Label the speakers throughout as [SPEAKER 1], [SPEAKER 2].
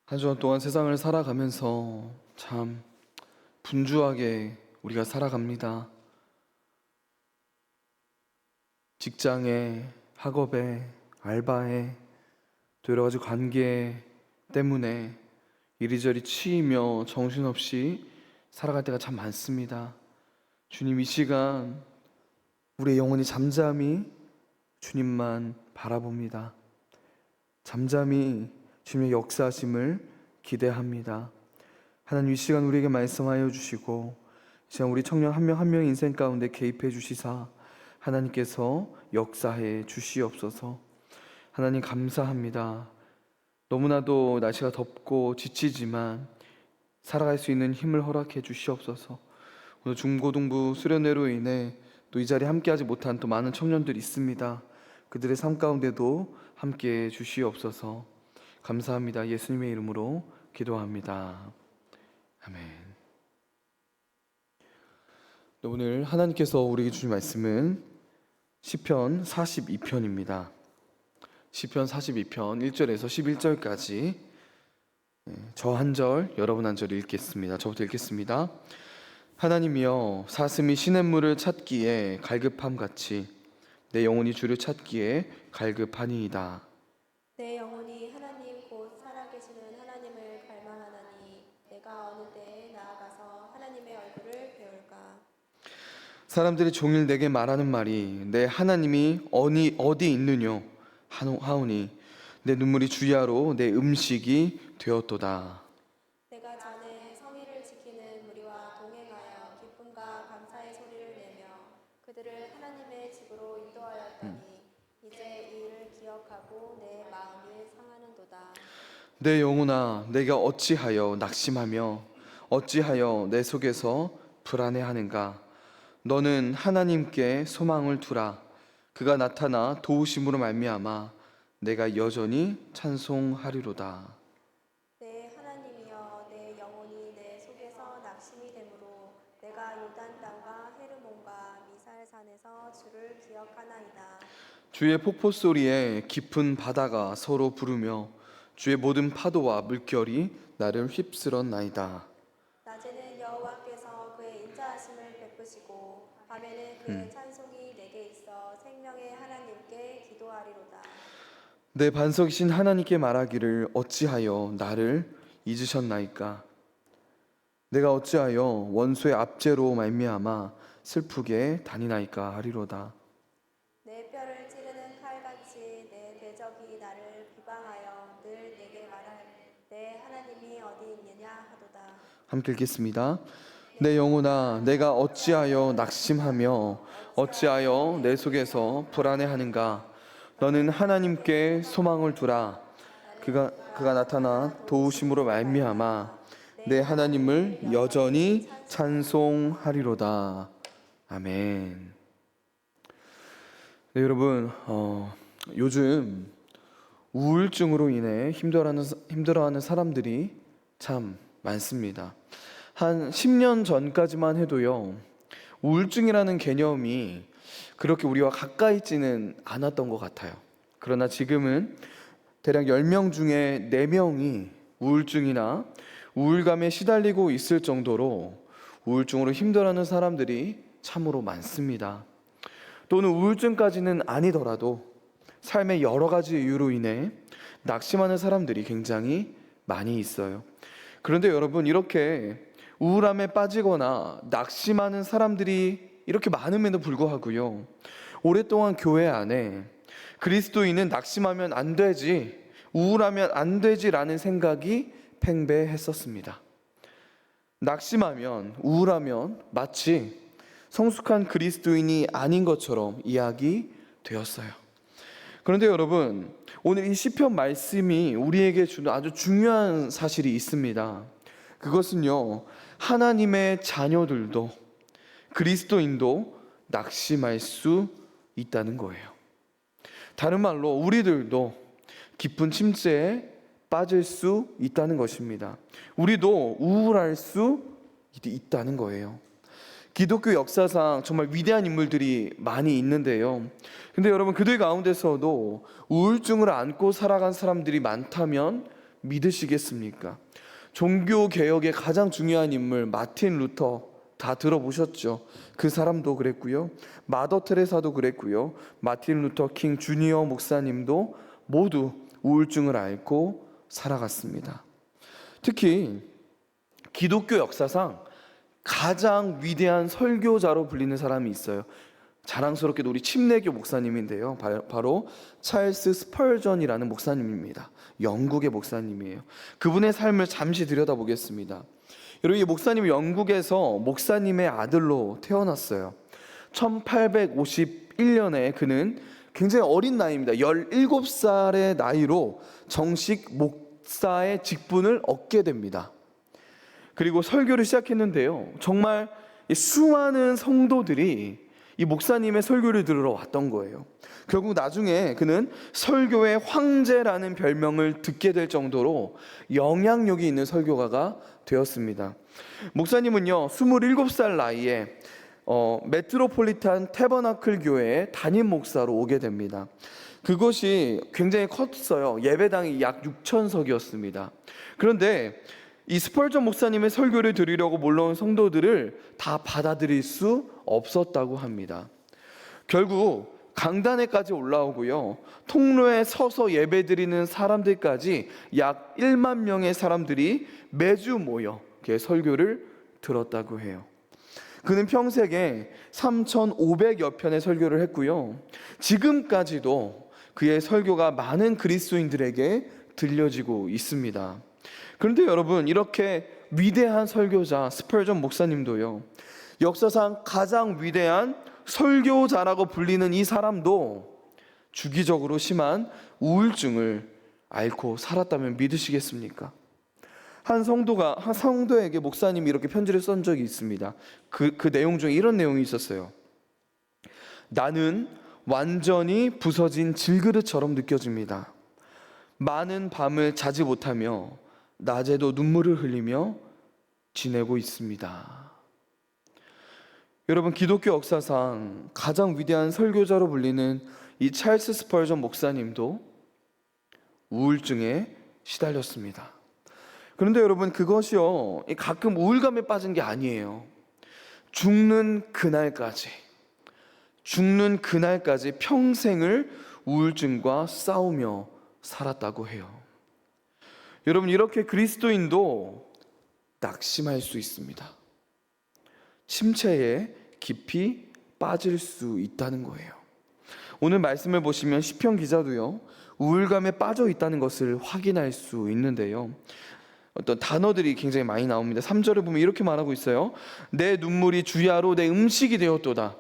[SPEAKER 1] 한 주간 동안 세상을 살아가면서 참 분주하게 우리가 살아갑니다. 직장에, 학업에, 알바에, 또 여러 가지 관계 때문에 이리저리 치이며 정신없이 살아갈 때가 참 많습니다. 주님, 이 시간 우리의 영혼이 잠잠히 주님만 바라봅니다. 잠잠히 주님의 역사하심을 기대합니다. 하나님, 이 시간 우리에게 말씀하여 주시고 이 시간 우리 청년 한 명 한 명의 인생 가운데 개입해 주시사 하나님께서 역사해 주시옵소서. 하나님, 감사합니다. 너무나도 날씨가 덥고 지치지만 살아갈 수 있는 힘을 허락해 주시옵소서. 오늘 중고등부 수련회로 인해 또 이 자리에 함께하지 못한 또 많은 청년들이 있습니다. 그들의 삶 가운데도 함께해 주시옵소서. 감사합니다. 예수님의 이름으로 기도합니다. 아멘. 오늘 하나님께서 우리에게 주신 말씀은 시편 42편입니다. 시편 42편 1절에서 11절까지 저 한 절, 여러분 한 절 읽겠습니다. 저부터 읽겠습니다. 하나님이여, 사슴이 시냇물을 찾기에 갈급함같이 내 영혼이 주를 찾기에 갈급하니이다.
[SPEAKER 2] 내 영혼이 하나님 곧 살아계시는 하나님을 갈망하나니 내가 어느 때에 나아가서 하나님의 얼굴을 배울까.
[SPEAKER 1] 사람들이 종일 내게 말하는 말이 내 하나님이 어디 있느뇨 하오니 내 눈물이 주야로 내 음식이 되었도다.
[SPEAKER 2] 내가 전에 성의를 지키는 무리와 동행하여 기쁨과 감사의 소리를 내며 그들을 하나님의 집으로 인도하였더니 이제 이 일을 기억하고 내 마음이 상하는도다.
[SPEAKER 1] 내 영혼아, 내가 어찌하여 낙심하며 어찌하여 내 속에서 불안해하는가. 너는 하나님께 소망을 두라. 그가 나타나 도우심으로 말미암아 내가 여전히 찬송하리로다.
[SPEAKER 2] 내 하나님이여, 내 영혼이 내 속에서 낙심이 되므로 내가 요단 땅과 헤르몬과 미살산에서 주를 기억하나이다.
[SPEAKER 1] 주의 폭포 소리에 깊은 바다가 서로 부르며 주의 모든 파도와 물결이 나를 휩쓸었나이다.
[SPEAKER 2] 낮에는 여호와께서 그의 인자하심을 베푸시고 밤에는 그의 찬송이 내게 있어 생명의 하나님께 기도하리로다.
[SPEAKER 1] 내 반석이신 하나님께 말하기를 어찌하여 나를 잊으셨나이까. 내가 어찌하여 원수의 압제로 말미암아 슬프게 다니나이까 하리로다.
[SPEAKER 2] 내 뼈를 찌르는 칼같이 내 대적이 나를 비방하여 늘 내게 말할 내 하나님이 어디 있느냐 하도다.
[SPEAKER 1] 함께 읽겠습니다. 내 영혼아, 내가 어찌하여 낙심하며 어찌하여 내 속에서 불안해하는가. 너는 하나님께 소망을 두라. 그가 나타나 도우심으로 말미암아 내 하나님을 여전히 찬송하리로다. 아멘. 네, 여러분, 요즘 우울증으로 인해 힘들어하는 사람들이 참 많습니다. 한 10년 전까지만 해도요, 우울증이라는 개념이 그렇게 우리와 가까이 있지는 않았던 것 같아요. 그러나 지금은 대략 10명 중에 4명이 우울증이나 우울감에 시달리고 있을 정도로 우울증으로 힘들어하는 사람들이 참으로 많습니다. 또는 우울증까지는 아니더라도 삶의 여러 가지 이유로 인해 낙심하는 사람들이 굉장히 많이 있어요. 그런데 여러분, 이렇게 우울함에 빠지거나 낙심하는 사람들이 이렇게 많음에도 불구하고요, 오랫동안 교회 안에 그리스도인은 낙심하면 안 되지, 우울하면 안 되지라는 생각이 팽배했었습니다. 낙심하면, 우울하면 마치 성숙한 그리스도인이 아닌 것처럼 이야기되었어요. 그런데 여러분, 오늘 이 시편 말씀이 우리에게 주는 아주 중요한 사실이 있습니다. 그것은요, 하나님의 자녀들도 그리스도인도 낙심할 수 있다는 거예요. 다른 말로 우리들도 깊은 침체에 빠질 수 있다는 것입니다. 우리도 우울할 수 있다는 거예요. 기독교 역사상 정말 위대한 인물들이 많이 있는데요, 근데 여러분, 그들 가운데서도 우울증을 안고 살아간 사람들이 많다면 믿으시겠습니까? 종교개혁의 가장 중요한 인물 마틴 루터 다 들어보셨죠? 그 사람도 그랬고요. 마더 테레사도 그랬고요. 마틴 루터 킹 주니어 목사님도 모두 우울증을 앓고 살아갔습니다. 특히 기독교 역사상 가장 위대한 설교자로 불리는 사람이 있어요. 자랑스럽게도 우리 침례교 목사님인데요. 바로 찰스 스펄전이라는 목사님입니다. 영국의 목사님이에요. 그분의 삶을 잠시 들여다보겠습니다. 여러분, 이 목사님이 영국에서 목사님의 아들로 태어났어요. 1851년에 그는 굉장히 어린 나이입니다. 17살의 나이로 정식 목사의 직분을 얻게 됩니다. 그리고 설교를 시작했는데요. 정말 수많은 성도들이 이 목사님의 설교를 들으러 왔던 거예요. 결국 나중에 그는 설교의 황제라는 별명을 듣게 될 정도로 영향력이 있는 설교가가 되었습니다. 목사님은요, 27살 나이에 메트로폴리탄 태버나클 교회에 담임 목사로 오게 됩니다. 그것이 굉장히 컸어요. 예배당이 약 6,000석이었습니다. 그런데 이 스펄전 목사님의 설교를 들으려고 몰려온 성도들을 다 받아들일 수 없었다고 합니다. 결국 강단에까지 올라오고요, 통로에 서서 예배드리는 사람들까지 약 1만 명의 사람들이 매주 모여 설교를 들었다고 해요. 그는 평생에 3,500여 편의 설교를 했고요, 지금까지도 그의 설교가 많은 그리스도인들에게 들려지고 있습니다. 그런데 여러분, 이렇게 위대한 설교자 스펄전 목사님도요, 역사상 가장 위대한 설교자라고 불리는 이 사람도 주기적으로 심한 우울증을 앓고 살았다면 믿으시겠습니까? 한 성도에게 목사님이 이렇게 편지를 쓴 적이 있습니다. 그 내용 중에 이런 내용이 있었어요. 나는 완전히 부서진 질그릇처럼 느껴집니다. 많은 밤을 자지 못하며 낮에도 눈물을 흘리며 지내고 있습니다. 여러분, 기독교 역사상 가장 위대한 설교자로 불리는 이 찰스 스펄전 목사님도 우울증에 시달렸습니다. 그런데 여러분, 그것이요, 가끔 우울감에 빠진 게 아니에요. 죽는 그날까지 평생을 우울증과 싸우며 살았다고 해요. 여러분, 이렇게 그리스도인도 낙심할 수 있습니다. 침체에 깊이 빠질 수 있다는 거예요. 오늘 말씀을 보시면 시편 기자도요, 우울감에 빠져 있다는 것을 확인할 수 있는데요, 어떤 단어들이 굉장히 많이 나옵니다. 3절을 보면 이렇게 말하고 있어요. 내 눈물이 주야로 내 음식이 되었도다.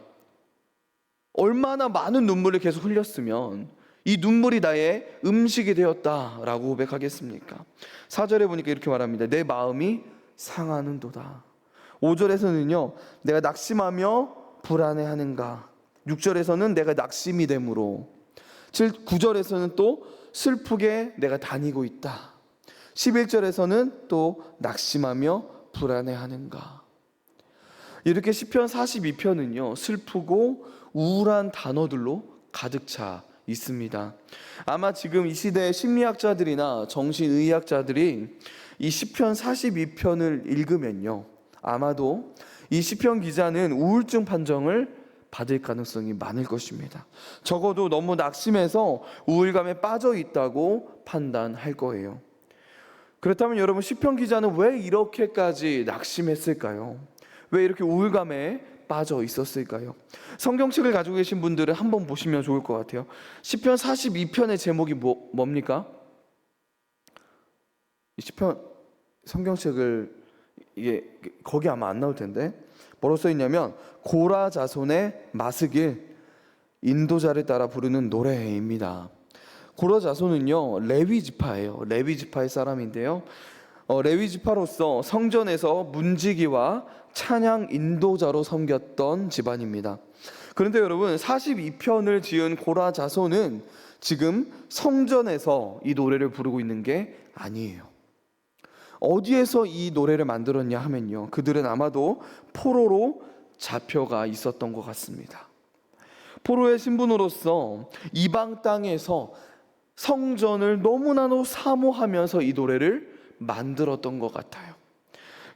[SPEAKER 1] 얼마나 많은 눈물을 계속 흘렸으면 이 눈물이 나의 음식이 되었다라고 고백하겠습니까? 4절에 보니까 이렇게 말합니다. 내 마음이 상하는도다. 5절에서는요, 내가 낙심하며 불안해하는가. 6절에서는 내가 낙심이 되므로. 9절에서는 또 슬프게 내가 다니고 있다. 11절에서는 또 낙심하며 불안해하는가. 이렇게 시편 42편은요, 슬프고 우울한 단어들로 가득 차 있습니다. 아마 지금 이 시대의 심리학자들이나 정신의학자들이 이 시편 42편을 읽으면요, 아마도 이 시편 기자는 우울증 판정을 받을 가능성이 많을 것입니다. 적어도 너무 낙심해서 우울감에 빠져 있다고 판단할 거예요. 그렇다면 여러분, 시편 기자는 왜 이렇게까지 낙심했을까요? 왜 이렇게 우울감에 빠져 있었을까요? 성경책을 가지고 계신 분들은 한번 보시면 좋을 것 같아요. 시편 42편의 제목이 뭡니까? 이 시편 성경책을, 이게 거기 아마 안 나올 텐데 뭐로 써 있냐면 고라 자손의 마스길, 인도자를 따라 부르는 노래입니다. 고라 자손은요, 레위 지파예요. 레위 지파의 사람인데요, 레위 지파로서 성전에서 문지기와 찬양 인도자로 섬겼던 집안입니다. 그런데 여러분, 42편을 지은 고라 자손은 지금 성전에서 이 노래를 부르고 있는 게 아니에요. 어디에서 이 노래를 만들었냐 하면요, 그들은 아마도 포로로 잡혀가 있었던 것 같습니다. 포로의 신분으로서 이방 땅에서 성전을 너무나도 사모하면서 이 노래를 만들었던 것 같아요.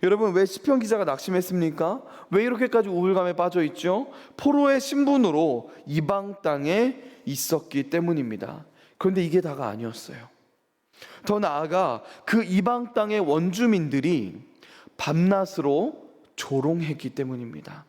[SPEAKER 1] 여러분, 왜 시편 기자가 낙심했습니까? 왜 이렇게까지 우울감에 빠져 있죠? 포로의 신분으로 이방 땅에 있었기 때문입니다. 그런데 이게 다가 아니었어요. 더 나아가 그 이방 땅의 원주민들이 밤낮으로 조롱했기 때문입니다.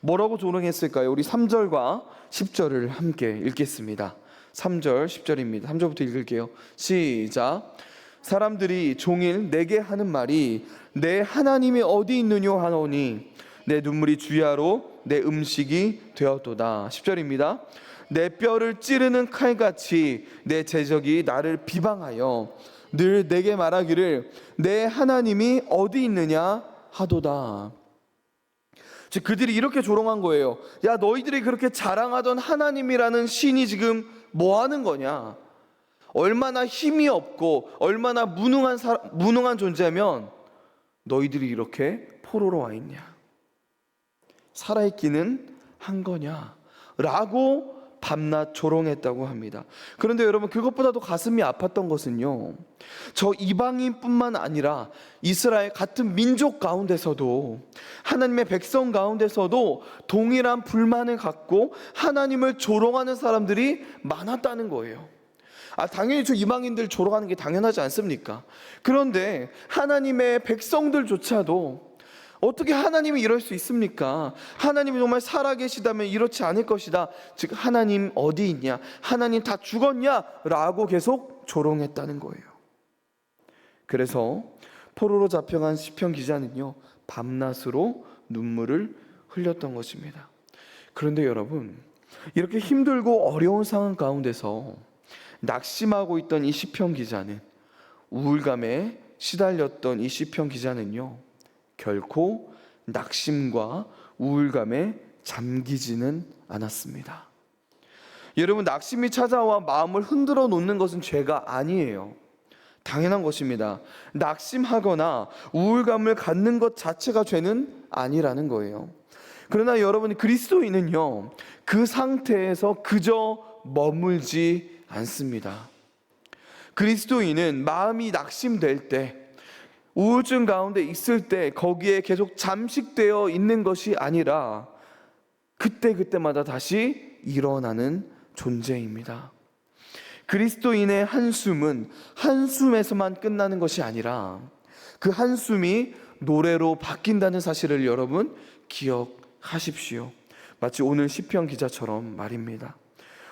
[SPEAKER 1] 뭐라고 조롱했을까요? 우리 3절과 10절을 함께 읽겠습니다. 3절 10절입니다. 3절부터 읽을게요. 시작. 사람들이 종일 내게 하는 말이 내 하나님이 어디 있느뇨 하노니 내 눈물이 주야로 내 음식이 되었도다. 10절입니다. 내 뼈를 찌르는 칼같이 내 제적이 나를 비방하여 늘 내게 말하기를 내 하나님이 어디 있느냐 하도다. 즉 그들이 이렇게 조롱한 거예요. 야, 너희들이 그렇게 자랑하던 하나님이라는 신이 지금 뭐 하는 거냐? 얼마나 힘이 없고 얼마나 무능한 존재면 너희들이 이렇게 포로로 와 있냐? 살아있기는 한 거냐? 라고 밤낮 조롱했다고 합니다. 그런데 여러분, 그것보다도 가슴이 아팠던 것은요, 저 이방인뿐만 아니라 이스라엘 같은 민족 가운데서도, 하나님의 백성 가운데서도 동일한 불만을 갖고 하나님을 조롱하는 사람들이 많았다는 거예요. 당연히 저 이방인들 조롱하는 게 당연하지 않습니까? 그런데 하나님의 백성들조차도 어떻게 하나님이 이럴 수 있습니까? 하나님이 정말 살아계시다면 이렇지 않을 것이다. 즉 하나님 어디 있냐? 하나님 다 죽었냐? 라고 계속 조롱했다는 거예요. 그래서 포로로 잡혀간 시편 기자는요, 밤낮으로 눈물을 흘렸던 것입니다. 그런데 여러분, 이렇게 힘들고 어려운 상황 가운데서 낙심하고 있던 이 시편 기자는, 우울감에 시달렸던 이 시편 기자는요, 결코 낙심과 우울감에 잠기지는 않았습니다. 여러분, 낙심이 찾아와 마음을 흔들어 놓는 것은 죄가 아니에요. 당연한 것입니다. 낙심하거나 우울감을 갖는 것 자체가 죄는 아니라는 거예요. 그러나 여러분, 그리스도인은요, 그 상태에서 그저 머물지 않습니다. 그리스도인은 마음이 낙심될 때, 우울증 가운데 있을 때 거기에 계속 잠식되어 있는 것이 아니라 그때마다 다시 일어나는 존재입니다. 그리스도인의 한숨은 한숨에서만 끝나는 것이 아니라 그 한숨이 노래로 바뀐다는 사실을 여러분 기억하십시오. 마치 오늘 시편 기자처럼 말입니다.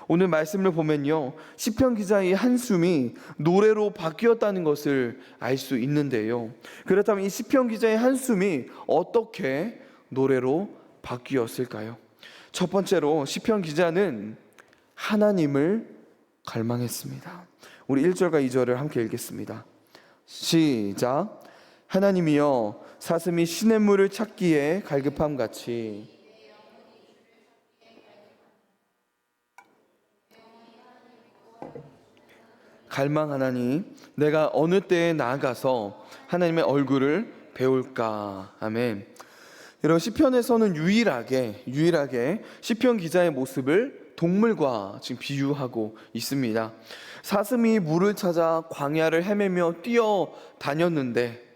[SPEAKER 1] 오늘 말씀을 보면요, 시편 기자의 한숨이 노래로 바뀌었다는 것을 알 수 있는데요. 그렇다면 이 시편 기자의 한숨이 어떻게 노래로 바뀌었을까요? 첫 번째로 시편 기자는 하나님을 갈망했습니다. 우리 1절과 2절을 함께 읽겠습니다. 시작. 하나님이여, 사슴이 시냇물을 찾기에 갈급함 같이 갈망하나니 내가 어느 때에 나아가서 하나님의 얼굴을 배울까. 아멘. 여러분, 시편에서는 유일하게 시편 기자의 모습을 동물과 지금 비유하고 있습니다. 사슴이 물을 찾아 광야를 헤매며 뛰어다녔는데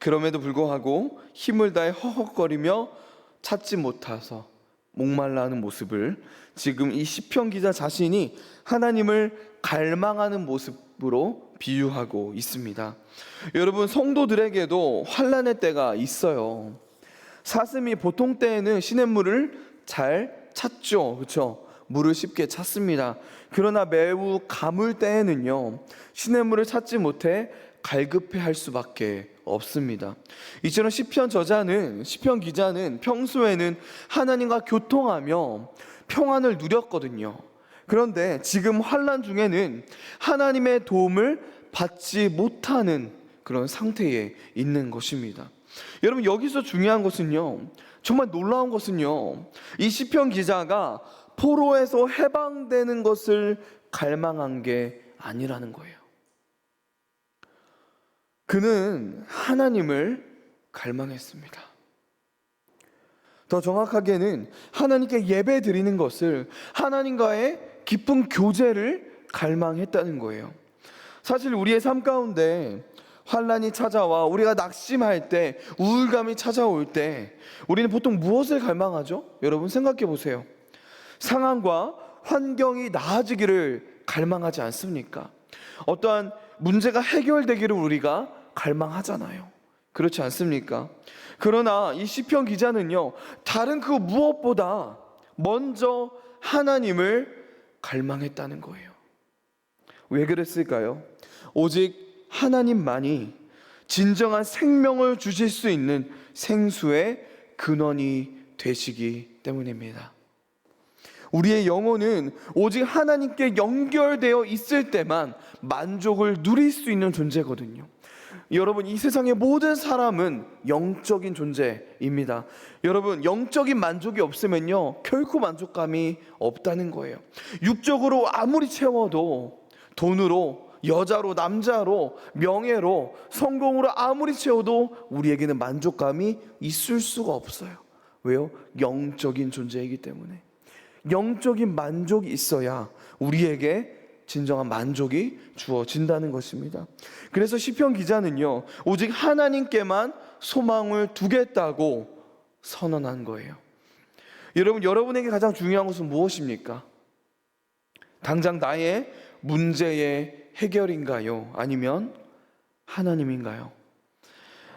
[SPEAKER 1] 그럼에도 불구하고 힘을 다해 허헉거리며 찾지 못해서 목말라 하는 모습을 지금 이 시편 기자 자신이 하나님을 갈망하는 모습으로 비유하고 있습니다. 여러분, 성도들에게도 환난의 때가 있어요. 사슴이 보통 때에는 시냇물을 잘 찾죠, 그렇죠? 물을 쉽게 찾습니다. 그러나 매우 가물 때에는요, 시냇물을 찾지 못해 갈급해할 수밖에 없습니다. 이처럼 시편 기자는 평소에는 하나님과 교통하며 평안을 누렸거든요. 그런데 지금 환난 중에는 하나님의 도움을 받지 못하는 그런 상태에 있는 것입니다. 여러분, 여기서 중요한 것은요, 정말 놀라운 것은요, 이 시편 기자가 포로에서 해방되는 것을 갈망한 게 아니라는 거예요. 그는 하나님을 갈망했습니다. 더 정확하게는 하나님께 예배 드리는 것을, 하나님과의 깊은 교제를 갈망했다는 거예요. 사실 우리의 삶 가운데 환난이 찾아와 우리가 낙심할 때, 우울감이 찾아올 때 우리는 보통 무엇을 갈망하죠? 여러분 생각해 보세요. 상황과 환경이 나아지기를 갈망하지 않습니까? 어떠한 문제가 해결되기를 우리가 갈망하잖아요. 그렇지 않습니까? 그러나 이 시편 기자는요, 다른 그 무엇보다 먼저 하나님을 갈망했다는 거예요. 왜 그랬을까요? 오직 하나님만이 진정한 생명을 주실 수 있는 생수의 근원이 되시기 때문입니다. 우리의 영혼은 오직 하나님께 연결되어 있을 때만 만족을 누릴 수 있는 존재거든요. 여러분, 이 세상의 모든 사람은 영적인 존재입니다. 여러분, 영적인 만족이 없으면요, 결코 만족감이 없다는 거예요. 육적으로 아무리 채워도, 돈으로, 여자로, 남자로, 명예로, 성공으로 아무리 채워도 우리에게는 만족감이 있을 수가 없어요. 왜요? 영적인 존재이기 때문에. 영적인 만족이 있어야 우리에게 진정한 만족이 주어진다는 것입니다. 그래서 시편 기자는요, 오직 하나님께만 소망을 두겠다고 선언한 거예요. 여러분, 여러분에게 가장 중요한 것은 무엇입니까? 당장 나의 문제의 해결인가요? 아니면 하나님인가요?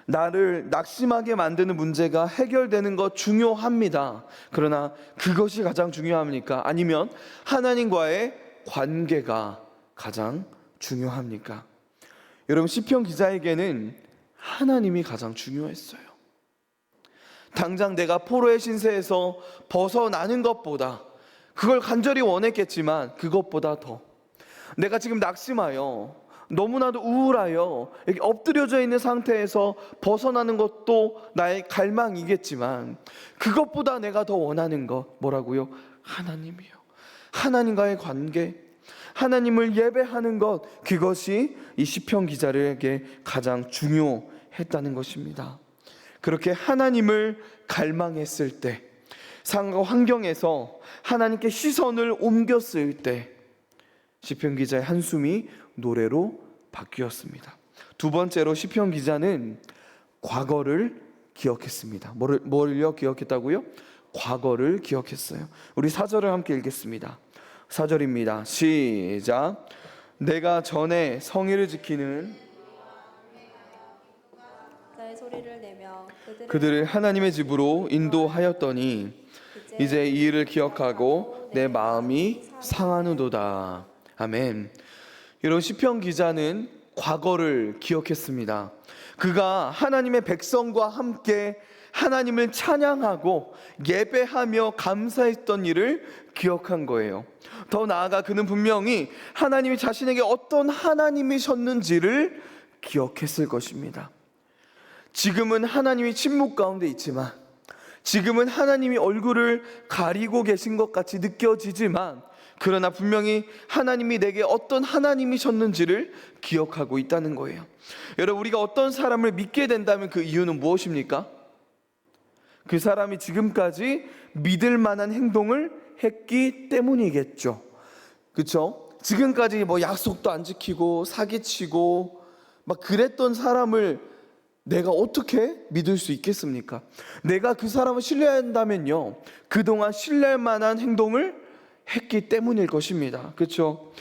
[SPEAKER 1] 나를 낙심하게 만드는 문제가 해결되는 것 중요합니다. 그러나 그것이 가장 중요합니까? 아니면 하나님과의 관계가 가장 중요합니까? 여러분, 시편 기자에게는 하나님이 가장 중요했어요. 당장 내가 포로의 신세에서 벗어나는 것보다, 그걸 간절히 원했겠지만 그것보다 더 내가 지금 낙심하여 너무나도 우울하여 이렇게 엎드려져 있는 상태에서 벗어나는 것도 나의 갈망이겠지만 그것보다 내가 더 원하는 것 뭐라고요? 하나님이요. 하나님과의 관계, 하나님을 예배하는 것, 그것이 이 시편 기자에게 가장 중요했다는 것입니다. 그렇게 하나님을 갈망했을 때, 상황과 환경에서 하나님께 시선을 옮겼을 때 시편 기자의 한숨이 노래로 바뀌었습니다. 두 번째로 시편 기자는 과거를 기억했습니다. 뭘요 기억했다고요? 과거를 기억했어요. 우리 4절을 함께 읽겠습니다. 4절입니다. 시작. 내가 전에 성의를 지키는
[SPEAKER 2] 자의 소리를 내며
[SPEAKER 1] 그들을 하나님의 집으로 인도하였더니 이제 이 일을 기억하고 내 마음이 상하는도다. 아멘. 여러분, 시편 기자는 과거를 기억했습니다. 그가 하나님의 백성과 함께 하나님을 찬양하고 예배하며 감사했던 일을 기억한 거예요. 더 나아가 그는 분명히 하나님이 자신에게 어떤 하나님이셨는지를 기억했을 것입니다. 지금은 하나님이 침묵 가운데 있지만, 지금은 하나님이 얼굴을 가리고 계신 것 같이 느껴지지만, 그러나 분명히 하나님이 내게 어떤 하나님이셨는지를 기억하고 있다는 거예요. 여러분, 우리가 어떤 사람을 믿게 된다면 그 이유는 무엇입니까? 그 사람이 지금까지 믿을 만한 행동을 했기 때문이겠죠. 그렇죠? 지금까지 뭐 약속도 안 지키고 사기치고 막 그랬던 사람을 내가 어떻게 믿을 수 있겠습니까? 내가 그 사람을 신뢰한다면요, 그동안 신뢰할 만한 행동을 했기 때문일 것입니다. 그렇죠?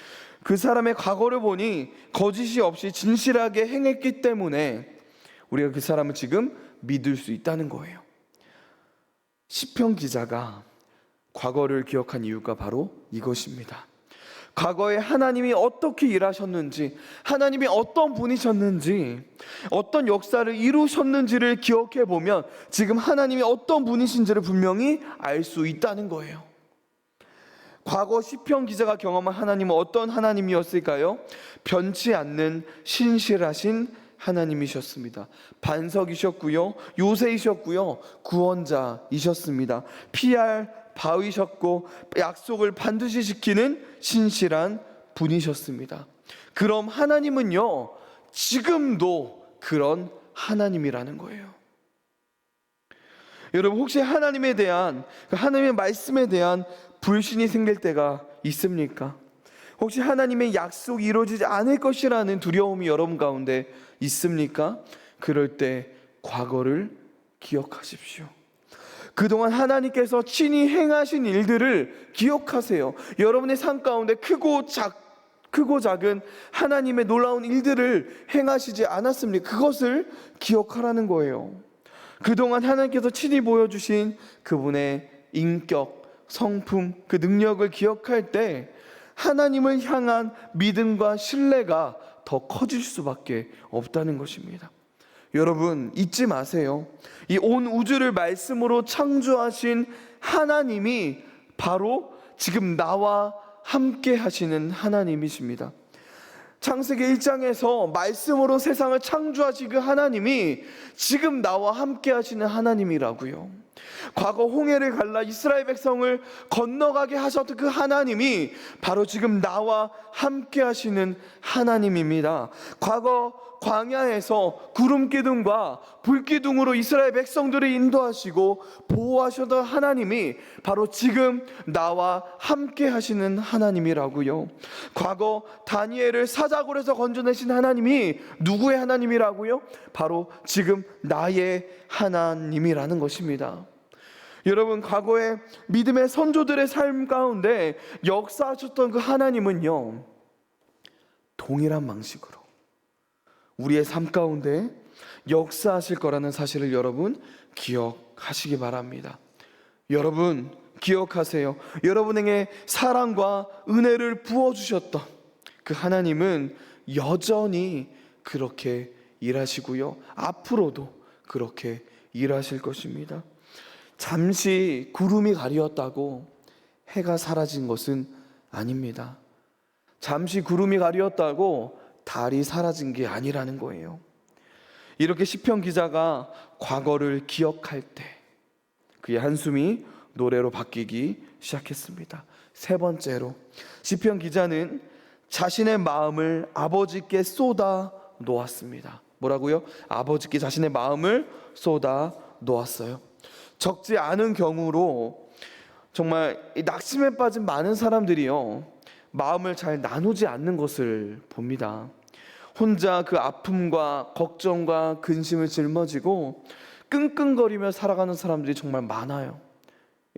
[SPEAKER 1] 그 사람의 과거를 보니 거짓이 없이 진실하게 행했기 때문에 우리가 그 사람을 지금 믿을 수 있다는 거예요. 시편 기자가 과거를 기억한 이유가 바로 이것입니다. 과거에 하나님이 어떻게 일하셨는지, 하나님이 어떤 분이셨는지, 어떤 역사를 이루셨는지를 기억해 보면 지금 하나님이 어떤 분이신지를 분명히 알 수 있다는 거예요. 과거 시편 기자가 경험한 하나님은 어떤 하나님이었을까요? 변치 않는 신실하신 하나님이셨습니다. 반석이셨고요, 요새이셨고요, 구원자이셨습니다. 피할 바위셨고 약속을 반드시 지키는 신실한 분이셨습니다. 그럼 하나님은요, 지금도 그런 하나님이라는 거예요. 여러분, 혹시 하나님에 대한, 하나님의 말씀에 대한 불신이 생길 때가 있습니까? 혹시 하나님의 약속이 이루어지지 않을 것이라는 두려움이 여러분 가운데 있습니까? 그럴 때 과거를 기억하십시오. 그동안 하나님께서 친히 행하신 일들을 기억하세요. 여러분의 삶 가운데 크고 작은 하나님의 놀라운 일들을 행하시지 않았습니까? 그것을 기억하라는 거예요. 그동안 하나님께서 친히 보여주신 그분의 인격, 성품, 그 능력을 기억할 때 하나님을 향한 믿음과 신뢰가 더 커질 수밖에 없다는 것입니다. 여러분 잊지 마세요. 이 온 우주를 말씀으로 창조하신 하나님이 바로 지금 나와 함께 하시는 하나님이십니다. 창세기 1장에서 말씀으로 세상을 창조하신 그 하나님이 지금 나와 함께 하시는 하나님이라고요. 과거 홍해를 갈라 이스라엘 백성을 건너가게 하셨던 그 하나님이 바로 지금 나와 함께 하시는 하나님입니다. 과거 광야에서 구름 기둥과 불 기둥으로 이스라엘 백성들을 인도하시고 보호하셨던 하나님이 바로 지금 나와 함께 하시는 하나님이라고요. 과거 다니엘을 사자굴에서 건져내신 하나님이 누구의 하나님이라고요? 바로 지금 나의 하나님이라는 것입니다. 여러분, 과거의 믿음의 선조들의 삶 가운데 역사하셨던 그 하나님은요, 동일한 방식으로 우리의 삶 가운데 역사하실 거라는 사실을 여러분 기억하시기 바랍니다. 여러분 기억하세요. 여러분에게 사랑과 은혜를 부어주셨던 그 하나님은 여전히 그렇게 일하시고요, 앞으로도 그렇게 일하실 것입니다. 잠시 구름이 가리었다고 해가 사라진 것은 아닙니다. 잠시 구름이 가리었다고 달이 사라진 게 아니라는 거예요. 이렇게 시편 기자가 과거를 기억할 때 그의 한숨이 노래로 바뀌기 시작했습니다. 세 번째로 시편 기자는 자신의 마음을 아버지께 쏟아 놓았습니다. 뭐라고요? 아버지께 자신의 마음을 쏟아 놓았어요. 적지 않은 경우로 정말 낙심에 빠진 많은 사람들이요, 마음을 잘 나누지 않는 것을 봅니다. 혼자 그 아픔과 걱정과 근심을 짊어지고 끙끙거리며 살아가는 사람들이 정말 많아요.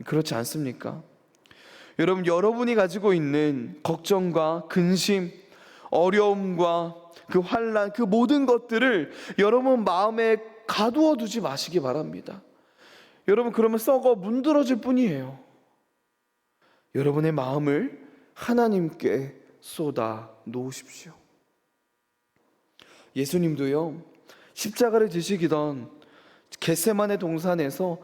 [SPEAKER 1] 그렇지 않습니까? 여러분, 여러분이 가지고 있는 걱정과 근심, 어려움과 그 환난, 그 모든 것들을 여러분 마음에 가두어 두지 마시기 바랍니다. 여러분, 그러면 썩어 문드러질 뿐이에요. 여러분의 마음을 하나님께 쏟아 놓으십시오. 예수님도요, 십자가를 지시기던 겟세마네 동산에서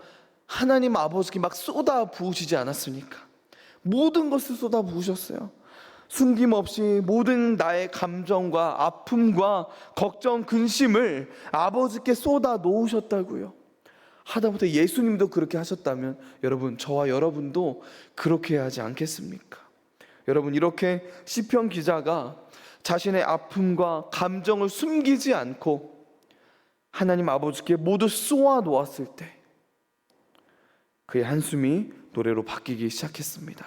[SPEAKER 1] 하나님 아버지께 막 쏟아 부으시지 않았습니까? 모든 것을 쏟아 부으셨어요. 숨김없이 모든 나의 감정과 아픔과 걱정, 근심을 아버지께 쏟아 놓으셨다고요. 하다못해 예수님도 그렇게 하셨다면 여러분, 저와 여러분도 그렇게 해야 하지 않겠습니까? 여러분, 이렇게 시편 기자가 자신의 아픔과 감정을 숨기지 않고 하나님 아버지께 모두 쏘아 놓았을 때 그의 한숨이 노래로 바뀌기 시작했습니다.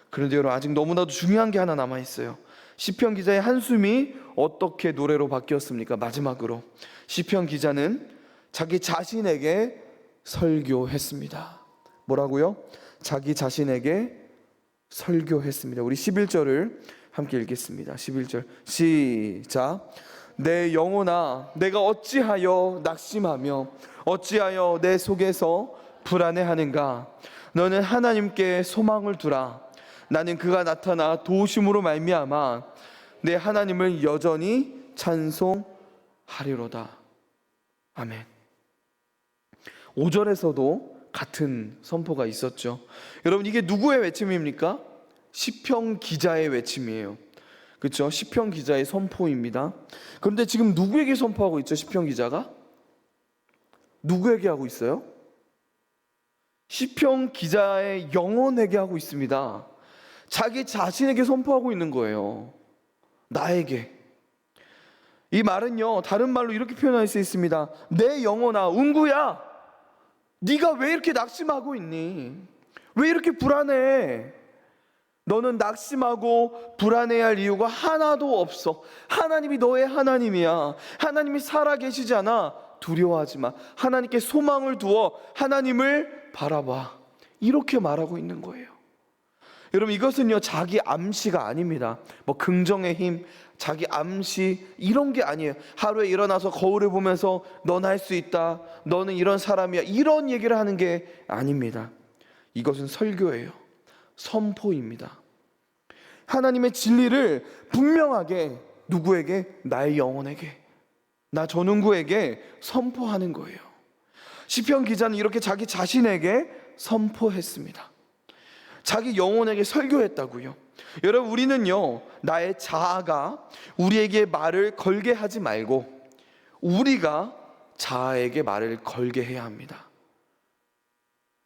[SPEAKER 1] 그런데 여러분, 아직 너무나도 중요한 게 하나 남아 있어요. 시편 기자의 한숨이 어떻게 노래로 바뀌었습니까? 마지막으로 시편 기자는 자기 자신에게 설교했습니다. 뭐라고요? 자기 자신에게 설교했습니다. 우리 11절을 함께 읽겠습니다. 11절 시작. 내 영혼아, 내가 어찌하여 낙심하며 어찌하여 내 속에서 불안해하는가? 너는 하나님께 소망을 두라. 나는 그가 나타나 도우심으로 말미암아 내 하나님을 여전히 찬송하리로다. 아멘. 5절에서도 같은 선포가 있었죠. 여러분, 이게 누구의 외침입니까? 시편 기자의 외침이에요. 그렇죠? 시편 기자의 선포입니다. 그런데 지금 누구에게 선포하고 있죠? 시편 기자가 누구에게 하고 있어요? 시편 기자의 영혼에게 하고 있습니다. 자기 자신에게 선포하고 있는 거예요. 나에게. 이 말은요, 다른 말로 이렇게 표현할 수 있습니다. 내 영혼아, 운구야, 네가 왜 이렇게 낙심하고 있니? 왜 이렇게 불안해? 너는 낙심하고 불안해야 할 이유가 하나도 없어. 하나님이 너의 하나님이야. 하나님이 살아계시지 않아. 두려워하지 마. 하나님께 소망을 두어 하나님을 바라봐. 이렇게 말하고 있는 거예요. 여러분, 이것은요 자기 암시가 아닙니다. 뭐 긍정의 힘, 자기 암시 이런 게 아니에요. 하루에 일어나서 거울을 보면서 넌 할 수 있다, 너는 이런 사람이야, 이런 얘기를 하는 게 아닙니다. 이것은 설교예요. 선포입니다. 하나님의 진리를 분명하게 누구에게? 나의 영혼에게, 나 전웅구에게 선포하는 거예요. 시편 기자는 이렇게 자기 자신에게 선포했습니다. 자기 영혼에게 설교했다고요. 여러분, 우리는요 나의 자아가 우리에게 말을 걸게 하지 말고 우리가 자아에게 말을 걸게 해야 합니다.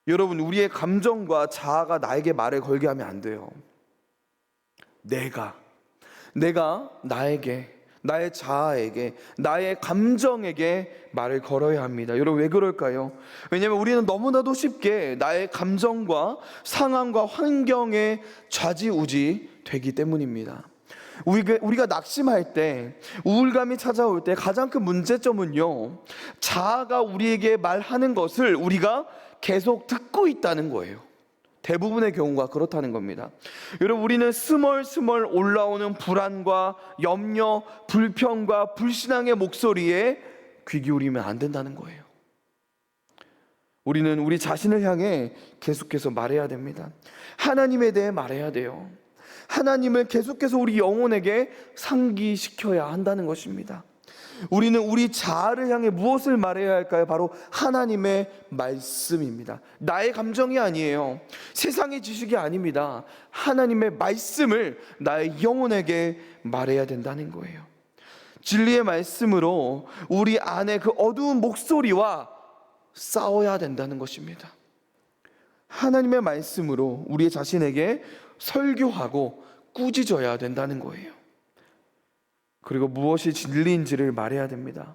[SPEAKER 1] 여러분, 우리의 감정과 자아가 나에게 말을 걸게 하면 안 돼요. 내가 나에게, 나의 자아에게, 나의 감정에게 말을 걸어야 합니다. 여러분, 왜 그럴까요? 왜냐하면 우리는 너무나도 쉽게 나의 감정과 상황과 환경에 좌지우지 되기 때문입니다. 우리가 낙심할 때, 우울감이 찾아올 때 가장 큰 문제점은요 자아가 우리에게 말하는 것을 우리가 계속 듣고 있다는 거예요. 대부분의 경우가 그렇다는 겁니다. 여러분, 우리는 스멀스멀 올라오는 불안과 염려, 불평과 불신앙의 목소리에 귀 기울이면 안 된다는 거예요. 우리는 우리 자신을 향해 계속해서 말해야 됩니다. 하나님에 대해 말해야 돼요. 하나님을 계속해서 우리 영혼에게 상기시켜야 한다는 것입니다. 우리는 우리 자아를 향해 무엇을 말해야 할까요? 바로 하나님의 말씀입니다. 나의 감정이 아니에요. 세상의 지식이 아닙니다. 하나님의 말씀을 나의 영혼에게 말해야 된다는 거예요. 진리의 말씀으로 우리 안에 그 어두운 목소리와 싸워야 된다는 것입니다. 하나님의 말씀으로 우리 자신에게 설교하고 꾸짖어야 된다는 거예요. 그리고 무엇이 진리인지를 말해야 됩니다.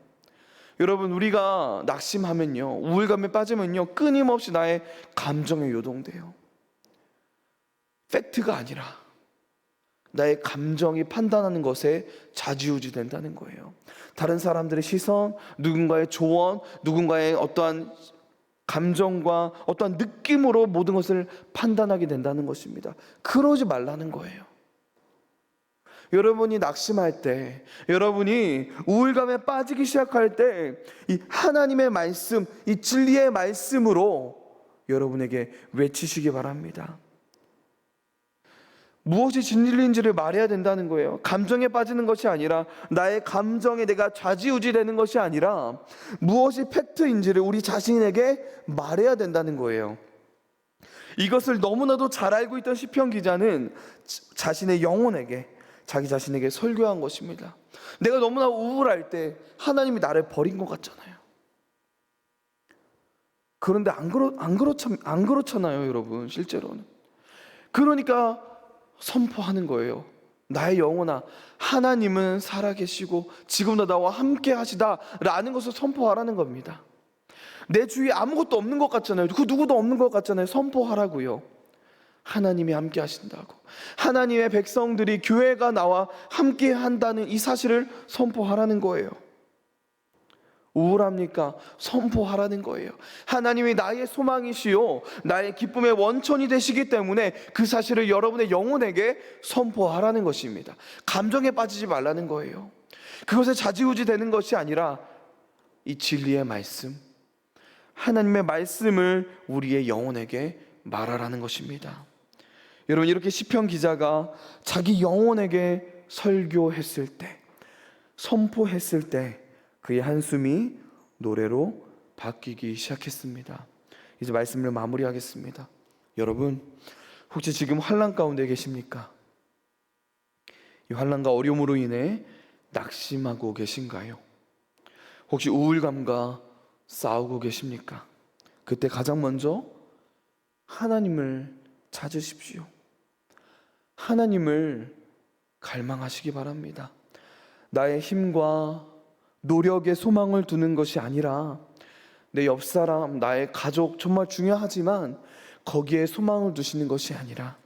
[SPEAKER 1] 여러분, 우리가 낙심하면요, 우울감에 빠지면요, 끊임없이 나의 감정에 요동돼요. 팩트가 아니라 나의 감정이 판단하는 것에 좌지우지 된다는 거예요. 다른 사람들의 시선, 누군가의 조언, 누군가의 어떠한 감정과 어떠한 느낌으로 모든 것을 판단하게 된다는 것입니다. 그러지 말라는 거예요. 여러분이 낙심할 때, 여러분이 우울감에 빠지기 시작할 때, 이 하나님의 말씀, 이 진리의 말씀으로 여러분에게 외치시기 바랍니다. 무엇이 진리인지를 말해야 된다는 거예요. 감정에 빠지는 것이 아니라, 나의 감정에 내가 좌지우지 되는 것이 아니라 무엇이 팩트인지를 우리 자신에게 말해야 된다는 거예요. 이것을 너무나도 잘 알고 있던 시편 기자는 자신의 영혼에게, 자기 자신에게 설교한 것입니다. 내가 너무나 우울할 때 하나님이 나를 버린 것 같잖아요. 그런데 안 그렇잖아요, 여러분. 실제로는. 그러니까 선포하는 거예요. 나의 영혼아, 하나님은 살아계시고 지금도 나와 함께 하시다 라는 것을 선포하라는 겁니다. 내 주위에 아무것도 없는 것 같잖아요. 그 누구도 없는 것 같잖아요. 선포하라고요. 하나님이 함께 하신다고, 하나님의 백성들이, 교회가 나와 함께 한다는 이 사실을 선포하라는 거예요. 우울합니까? 선포하라는 거예요. 하나님이 나의 소망이시요 나의 기쁨의 원천이 되시기 때문에 그 사실을 여러분의 영혼에게 선포하라는 것입니다. 감정에 빠지지 말라는 거예요. 그것에 좌지우지 되는 것이 아니라 이 진리의 말씀, 하나님의 말씀을 우리의 영혼에게 말하라는 것입니다. 여러분, 이렇게 시편 기자가 자기 영혼에게 설교했을 때, 선포했을 때 그의 한숨이 노래로 바뀌기 시작했습니다. 이제 말씀을 마무리하겠습니다. 여러분, 혹시 지금 환난 가운데 계십니까? 이 환난과 어려움으로 인해 낙심하고 계신가요? 혹시 우울감과 싸우고 계십니까? 그때 가장 먼저 하나님을 찾으십시오. 하나님을 갈망하시기 바랍니다. 나의 힘과 노력에 소망을 두는 것이 아니라 내 옆사람, 나의 가족 정말 중요하지만 거기에 소망을 두시는 것이 아니라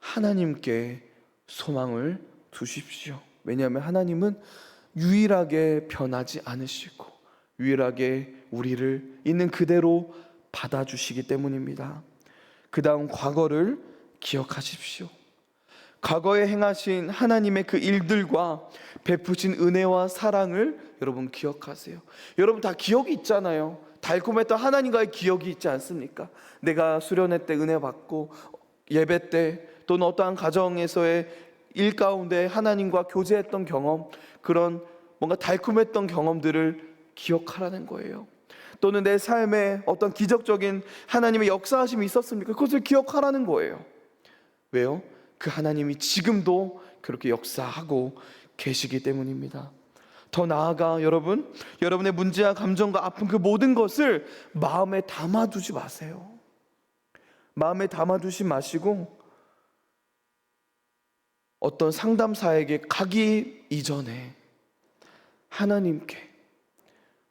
[SPEAKER 1] 하나님께 소망을 두십시오. 왜냐하면 하나님은 유일하게 변하지 않으시고 유일하게 우리를 있는 그대로 받아주시기 때문입니다. 그 다음 과거를 기억하십시오. 과거에 행하신 하나님의 그 일들과 베푸신 은혜와 사랑을 여러분 기억하세요. 여러분 다 기억이 있잖아요. 달콤했던 하나님과의 기억이 있지 않습니까? 내가 수련회 때 은혜 받고 예배 때 또는 어떠한 가정에서의 일 가운데 하나님과 교제했던 경험, 그런 뭔가 달콤했던 경험들을 기억하라는 거예요. 또는 내 삶에 어떤 기적적인 하나님의 역사하심이 있었습니까? 그것을 기억하라는 거예요. 왜요? 그 하나님이 지금도 그렇게 역사하고 계시기 때문입니다. 더 나아가 여러분, 여러분의 문제와 감정과 아픈 그 모든 것을 마음에 담아두지 마세요. 마음에 담아두지 마시고 어떤 상담사에게 가기 이전에 하나님께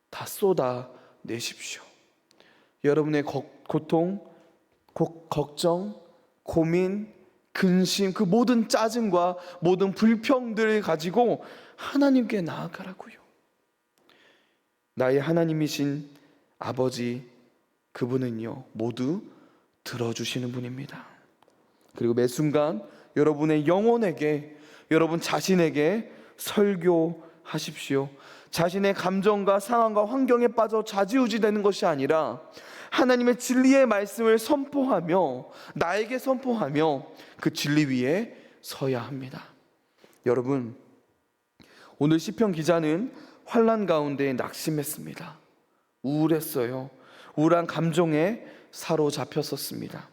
[SPEAKER 1] 다 쏟아내십시오. 여러분의 고통, 걱정, 고민, 근심, 그 모든 짜증과 모든 불평들을 가지고 하나님께 나아가라고요. 나의 하나님이신 아버지, 그분은요 모두 들어주시는 분입니다. 그리고 매 순간 여러분의 영혼에게, 여러분 자신에게 설교하십시오. 자신의 감정과 상황과 환경에 빠져 좌지우지 되는 것이 아니라 하나님의 진리의 말씀을 선포하며 나에게 선포하며 그 진리 위에 서야 합니다. 여러분, 오늘 시편 기자는 환난 가운데 낙심했습니다. 우울했어요. 우울한 감정에 사로잡혔었습니다.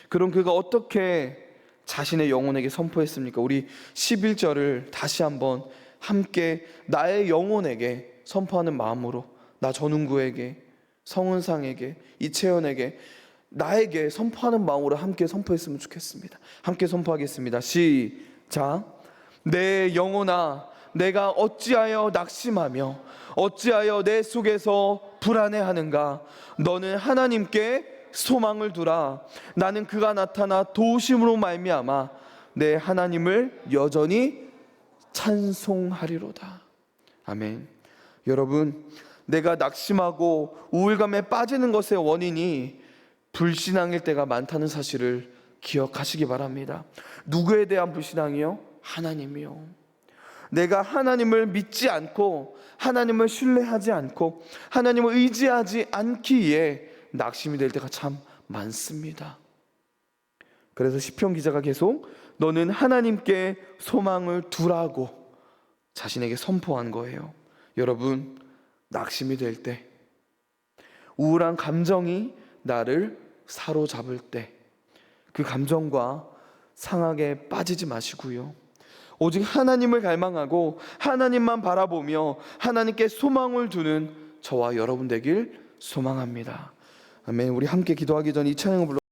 [SPEAKER 1] 그럼 그가 어떻게 자신의 영혼에게 선포했습니까? 우리 11절을 다시 한번 함께 나의 영혼에게 선포하는 마음으로, 나 전웅구에게, 성은상에게, 이채연에게, 나에게 선포하는 마음으로 함께 선포했으면 좋겠습니다. 함께 선포하겠습니다. 시작. 내 영혼아, 내가 어찌하여 낙심하며 어찌하여 내 속에서 불안해하는가? 너는 하나님께 소망을 두라. 나는 그가 나타나 도우심으로 말미암아 내 하나님을 여전히 찬송하리로다. 아멘. 여러분, 내가 낙심하고 우울감에 빠지는 것의 원인이 불신앙일 때가 많다는 사실을 기억하시기 바랍니다. 누구에 대한 불신앙이요? 하나님이요. 내가 하나님을 믿지 않고 하나님을 신뢰하지 않고 하나님을 의지하지 않기에 낙심이 될 때가 참 많습니다. 그래서 시편 기자가 계속 너는 하나님께 소망을 두라고 자신에게 선포한 거예요. 여러분, 낙심이 될 때, 우울한 감정이 나를 사로잡을 때 그 감정과 상황에 빠지지 마시고요. 오직 하나님을 갈망하고 하나님만 바라보며 하나님께 소망을 두는 저와 여러분 되길 소망합니다. 아멘. 우리 함께 기도하기 전 이 찬양을 불러